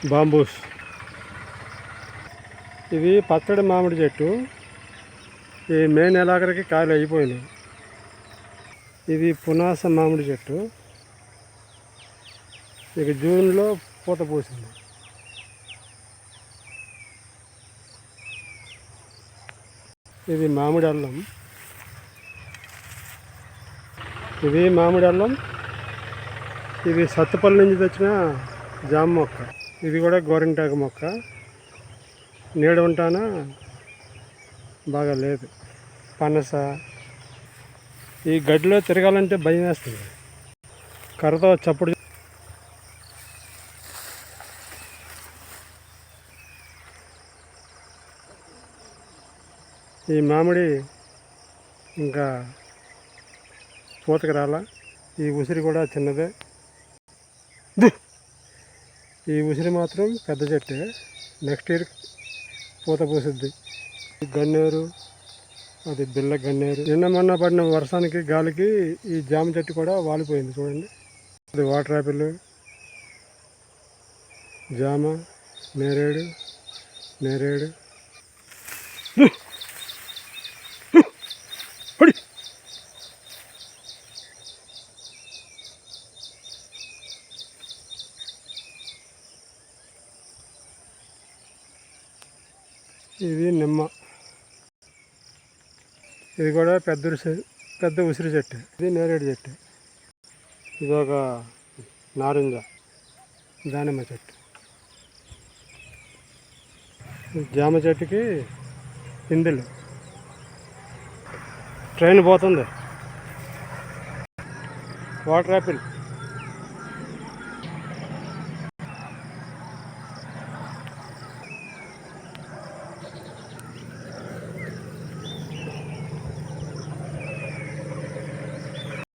Bamboos. ఇది పచ్చడి మామిడి చెట్టు. ఈ మే నెలాఖరికి కాయలు అయిపోయినాయి. ఇది పునాస మామిడి చెట్టు. ఇక జూన్లో పూత పూసింది. ఇది మామిడి అల్లం. ఇది మామిడి అల్లం. ఇది సత్తుపల్లి నుంచి తెచ్చిన జామ మొక్క. ఇది కూడా గోరింటాకు మొక్క. నీడ ఉంటానా బాగా లేదు. పనస. ఈ గడ్డిలో తిరగాలంటే భయం వేస్తుంది. కర్రతో చప్పుడు. ఈ మామిడి ఇంకా పూతకి రాలా. ఈ ఉసిరి కూడా చిన్నదే. ఈ ఉసిరి మాత్రం పెద్ద చెట్టే. నెక్స్ట్ ఇయర్ పూత పూసిద్ది. గన్నేరు, అది బిళ్ళ గన్నేరు. నిన్న మొన్న పడిన వర్షానికి గాలికి ఈ జామ చెట్టు కూడా వాలిపోయింది చూడండి. అది వాటర్ యాపిల్, జామ, నేరేడు. ఇది నిమ్మ. ఇది కూడా పెద్ద ఉసిరి చెట్టు. ఇది నేరేడు చెట్టు. ఇది ఒక నారింజ దానిమ్మ చెట్టు. జామ చెట్టుకి పిందెలు. ట్రైన్ పోతుంది. Water Apple.